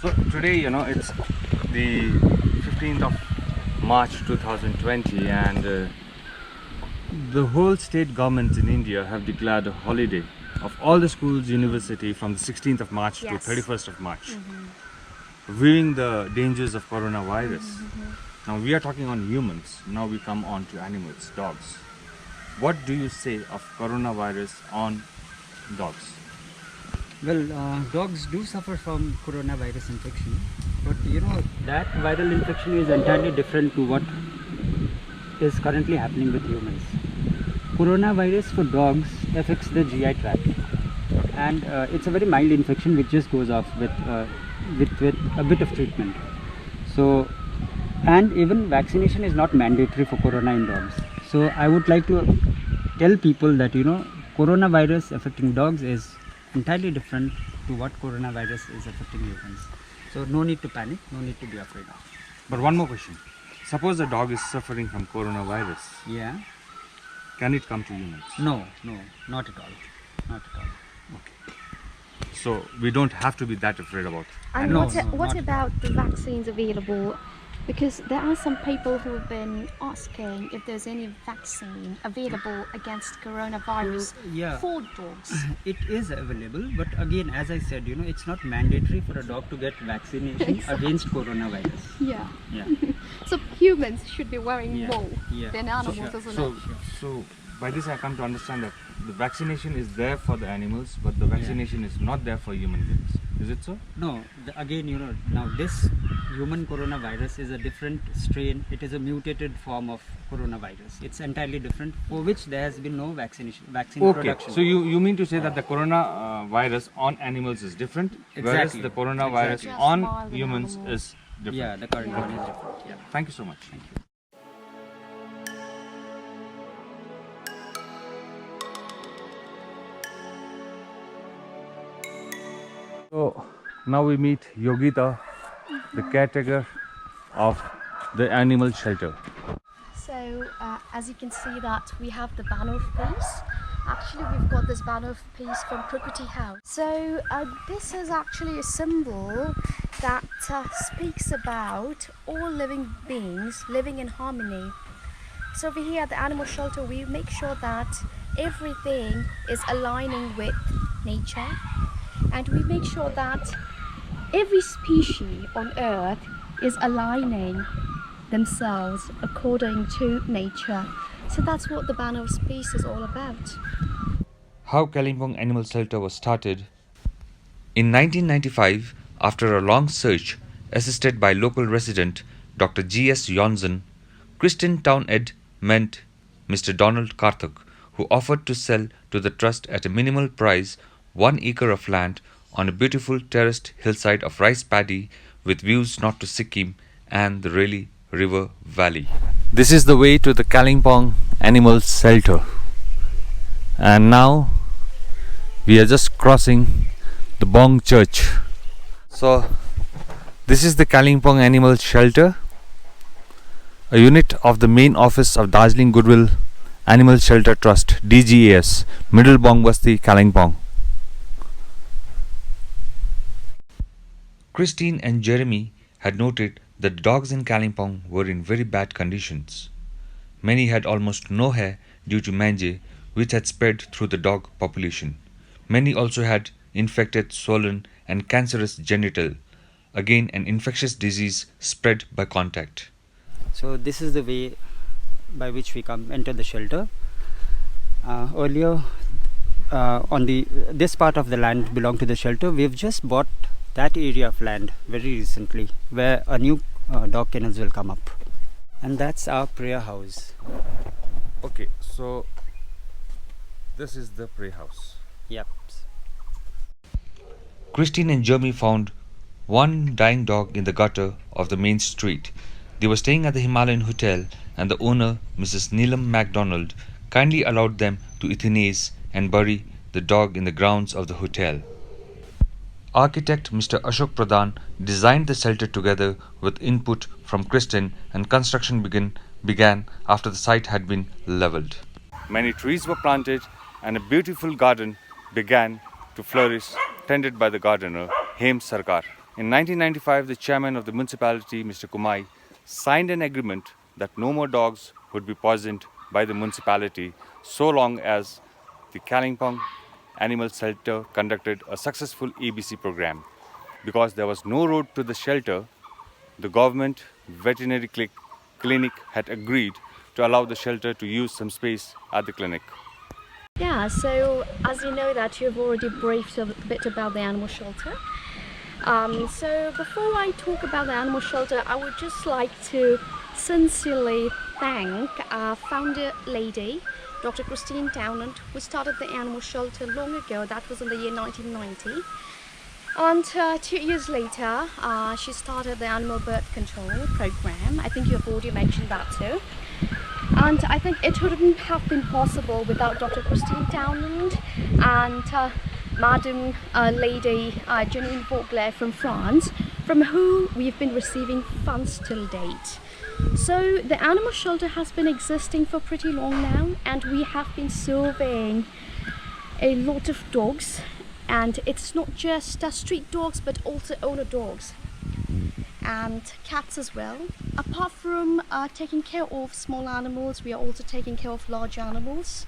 So today, it's the 15th of March 2020, and the whole state governments in India have declared a holiday of all the schools, university from the 16th of March to Yes. 31st of March, viewing the dangers of coronavirus. Now we are talking on humans. Now we come on to animals, dogs. What do you say of coronavirus on dogs? Well, dogs do suffer from coronavirus infection, but that viral infection is entirely different to what is currently happening with humans. Coronavirus for dogs affects the GI tract, and it's a very mild infection which just goes off with a bit of treatment. So, and even vaccination is not mandatory for corona in dogs. So I would like to tell people that coronavirus affecting dogs is entirely different to what coronavirus is affecting humans. So no need to panic, no need to be afraid of. But one more question. Suppose a dog is suffering from coronavirus. Yeah. Can it come to humans? No, not at all. Not at all. So we don't have to be that afraid about it. And No, what not- about the vaccines available? Because there are some people who have been asking if there's any vaccine available against coronavirus Yeah. for dogs. It is available, but again, as I said, it's not mandatory for a dog to get vaccination against coronavirus. Yeah. Yeah. So humans should be wearing Yeah. more Yeah. than animals, isn't So, it? so by this I come to understand that the vaccination is there for the animals, but the vaccination is not there for human beings. Is it so? No, again, now this human coronavirus is a different strain. It is a mutated form of coronavirus. It's entirely different, for which there has been no vaccine Okay. production. So you mean to say that the coronavirus on animals is different, whereas Exactly. the coronavirus Exactly. on Just mild in humans animals. is different? Yeah, the current one is different. Yeah. Thank you so much. Thank you. So now we meet Yogita, the caretaker of the animal shelter. So as you can see that we have the banner of peace. Actually, we've got this banner of peace from Prakriti House. So this is actually a symbol that speaks about all living beings living in harmony. So over here at the animal shelter, we make sure that everything is aligning with nature, and we make sure that every species on earth is aligning themselves according to nature. So that's what the banner of peace is all about. How Kalimpong Animal Shelter was started. In 1995, after a long search, assisted by local resident Dr. G.S. Jonson, Christian Town Ed met Mr. Donald Karthuk, who offered to sell to the trust at a minimal price 1 acre of land on a beautiful terraced hillside of rice paddy with views north to Sikkim and the Reli River Valley. This is the way to the Kalimpong Animal Shelter, and now we are just crossing the Bong Church. So this is the Kalimpong Animal Shelter, a unit of the main office of Darjeeling Goodwill Animal Shelter Trust, DGAS, Middle Bong Basti, Kalimpong. Christine and Jeremy had noted that the dogs in Kalimpong were in very bad conditions. Many had almost no hair due to mange, which had spread through the dog population. Many also had infected, swollen, and cancerous genital, again an infectious disease spread by contact. So this is the way by which we enter the shelter. Earlier, on this part of the land belonged to the shelter. We've just bought that area of land very recently, where a new dog kennels will come up, and that's our prayer house. Okay, so this is the prey house. Yep. Christine and Jeremy found one dying dog in the gutter of the main street. They were staying at the Himalayan Hotel, and the owner, Mrs. Neelam MacDonald, kindly allowed them to euthanize and bury the dog in the grounds of the hotel. Architect Mr. Ashok Pradhan designed the shelter together with input from Christine, and construction began after the site had been leveled. Many trees were planted and a beautiful garden began to flourish, tended by the gardener Hem Sarkar. In 1995, the chairman of the municipality, Mr. Kumai, signed an agreement that no more dogs would be poisoned by the municipality so long as the Kalimpong Animal Shelter conducted a successful ABC program. Because there was no road to the shelter, the government veterinary clinic had agreed to allow the shelter to use some space at the clinic. Yeah, so as you know that you've already briefed a bit about the animal shelter. So before I talk about the animal shelter, I would just like to sincerely thank our founder lady, Dr. Christine Townend, who started the animal shelter long ago. That was in the year 1990. And 2 years later, she started the animal birth control program. I think you have already mentioned that too. And I think it wouldn't have been possible without Dr. Christine Townend and Madam Lady Janine Vogler from France, from who we've been receiving funds till date. So the animal shelter has been existing for pretty long now, and we have been serving a lot of dogs, and it's not just street dogs but also owner dogs and cats as well. Apart from taking care of small animals, we are also taking care of large animals.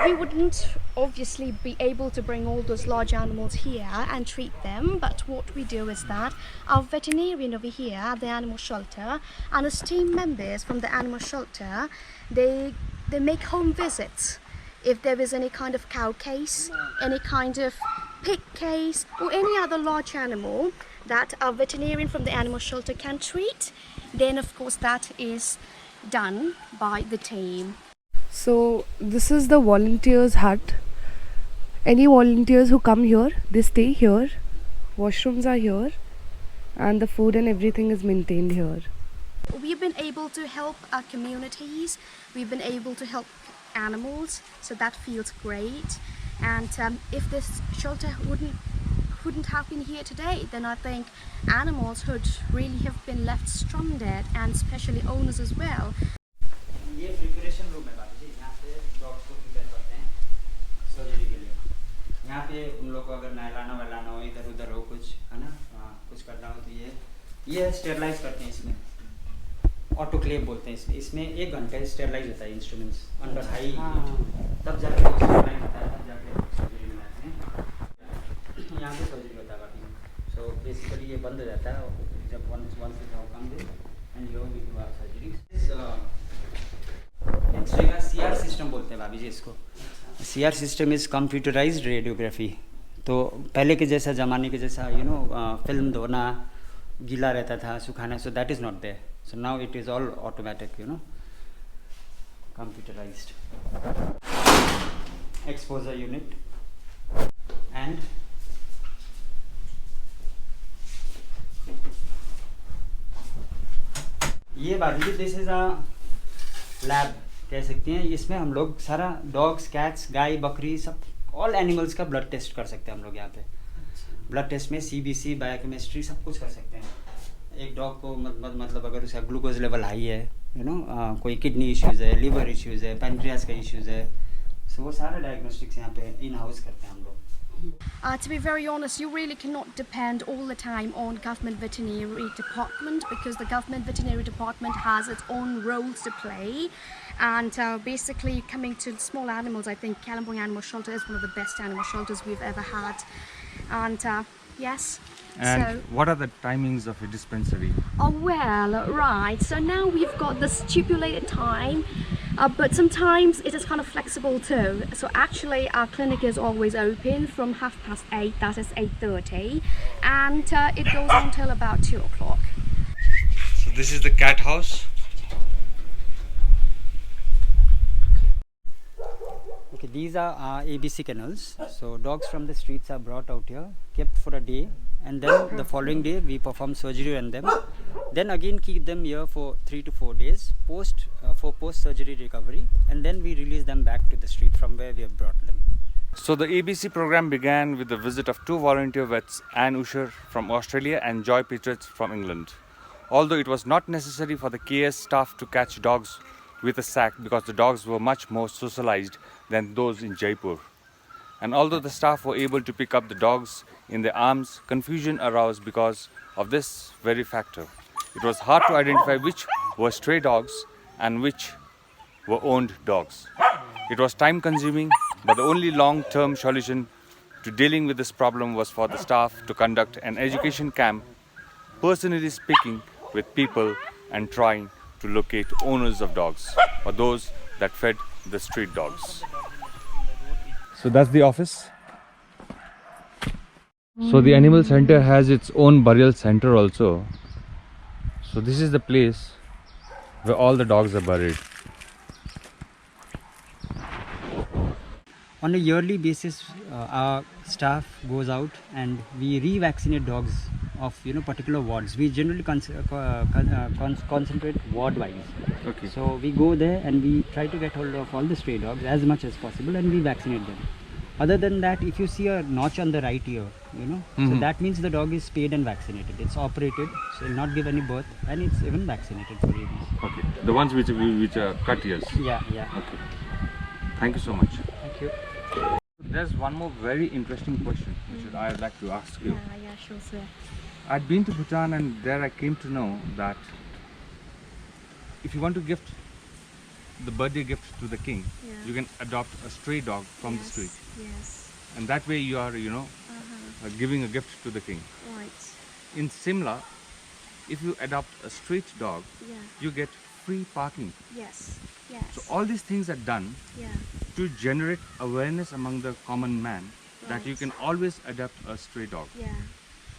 We wouldn't obviously be able to bring all those large animals here and treat them, but what we do is that our veterinarian over here at the animal shelter and his team members from the animal shelter, they make home visits. If there is any kind of cow case, any kind of pig case, or any other large animal that our veterinarian from the animal shelter can treat, then of course that is done by the team. So this is the volunteers hut. Any volunteers who come here, they stay here. Washrooms are here and the food and everything is maintained here. We've been able to help our communities, we've been able to help animals, so that feels great. And if this shelter wouldn't have been here today, then I think animals would really have been left stranded, and especially owners as well. ये preparation room है बाबू जी, यहाँ पे dogs को prepare करते हैं surgery के लिए। यहाँ पे उन लोग को अगर नहलाना वहलाना हो, इधर उधर हो कुछ, है ना, कुछ करना हो तो ये स्टेरलाइज करते हैं इसमें, ऑटोक्लेव बोलते हैं इसमें। इसमें 1 घंटे स्टेरलाइज होता है इंस्ट्रूमेंट्स अंडर हाई, तब जाके स्टेरलाइज होता है, तब जाके सर्जरी में लाते हैं। यहाँ पे सर्जरी होता है बाकी। सो बेसिकली ये बंद हो जाता है जब once it have come in and here we do our surgery. X ray का सीआर सिस्टम बोलते हैं भाभी जी इसको। CR system is computerised radiography. तो पहले के जैसा ज़माने के जैसा फिल्म धोना, गीला रहता था, सुखाना, so that is not there. So now it is all automatic, computerized. Exposure unit and ये बाकी दिस इज अ लैब कह सकते हैं। इसमें हम लोग सारा डॉग्स, कैट्स, गाय, बकरी, सब ऑल एनिमल्स का ब्लड टेस्ट कर सकते हैं हम लोग यहाँ पे। ब्लड टेस्ट में सीबीसी, बायोकेमिस्ट्री सब कुछ कर सकते हैं। एक डॉग को मतलब अगर उसका ग्लूकोज लेवल हाई है, कोई किडनी इश्यूज़ है, लिवर इश्यूज़ है, पैनक्रियास का इश्यूज़ है, सो वो सारा डायग्नोस्टिक्स यहाँ पे इन हाउस करते हैं हम लोग। To be very honest, you really cannot depend all the time on government veterinary department, because the government veterinary department has its own roles to play. And basically coming to small animals, I think Kalimpong Animal Shelter is one of the best animal shelters we've ever had. And yes. And so, what are the timings of your dispensary? Oh well, right. So now we've got the stipulated time, but sometimes it is kind of flexible too. So actually our clinic is always open from 8:30, that is 8:30, and it goes on till about 2 o'clock. So this is the cat house. Okay, these are ABC kennels. So dogs from the streets are brought out here, kept for a day, and then the following day we perform surgery on them. Then again keep them here for 3 to 4 days for post-surgery recovery, and then we release them back to the street from where we have brought them. So the ABC program began with the visit of 2 volunteer vets, Anne Usher from Australia and Joy Peters from England. Although it was not necessary for the KS staff to catch dogs with a sack, because the dogs were much more socialized than those in Jaipur. And although the staff were able to pick up the dogs in their arms, confusion arose because of this very factor. It was hard to identify which were stray dogs and which were owned dogs. It was time consuming, but the only long-term solution to dealing with this problem was for the staff to conduct an education camp, personally speaking with people and trying to locate owners of dogs or those that fed the street dogs. So that's the office. So the animal center has its own burial center also. So this is the place where all the dogs are buried. On a yearly basis, our staff goes out and we revaccinate dogs of particular wards. We generally concentrate ward wise. Okay. So we go there and we try to get hold of all the stray dogs as much as possible and we vaccinate them. Other than that, if you see a notch on the right ear, so that means the dog is spayed and vaccinated. It's operated, so it will not give any birth, and it's even vaccinated for rabies. Okay. The ones which are cut ears. Yeah. Okay. Thank you so much. Thank you. There's one more very interesting question which I'd like to ask you. Yeah, sure, sir. I'd been to Bhutan and there I came to know that if you want to gift the birthday gift to the king, you can adopt a stray dog from the street. Yes. And that way you are, giving a gift to the king. Right. In Simla, if you adopt a street dog, Yeah. you get free parking. Yes. Yes. So all these things are done Yeah. to generate awareness among the common man that you Right. can always adopt a stray dog. Yeah.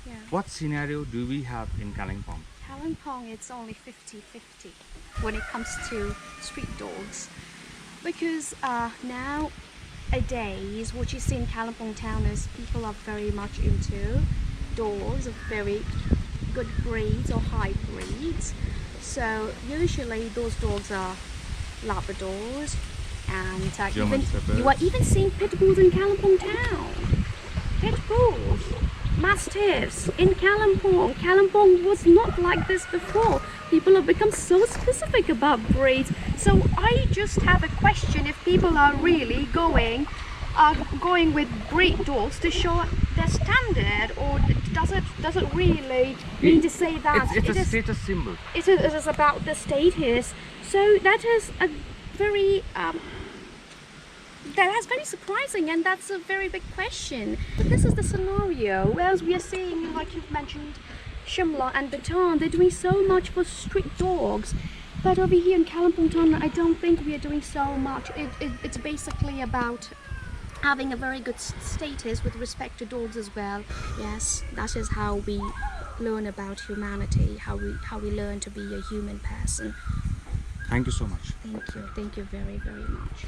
Yeah. What scenario do we have in Kalimpong? Kalimpong, it's only 50-50 when it comes to street dogs, because nowadays what you see in Kalimpong town is people are very much into dogs of very good breeds or high breeds. So usually those dogs are Labradors, and German Shepherds. you are even seeing pit bulls in Kalimpong town. Pit bulls, mastiffs in Kalimpong. Kalimpong was not like this before. People have become so specific about breeds. So I just have a question: if people are really going with breed dogs to show their standard, or does it really mean to say that It's a is status symbol. it is about the status? So that is a very that's very surprising, and that's a very big question. But this is the scenario. Whereas we are seeing, like you've mentioned, Shimla and Bhutan, they're doing so much for street dogs. But over here in Kalimpong town, I don't think we are doing so much. It's basically about having a very good status with respect to dogs as well. Yes, that is how we learn about humanity, how we learn to be a human person. Thank you so much. Thank you very, very much.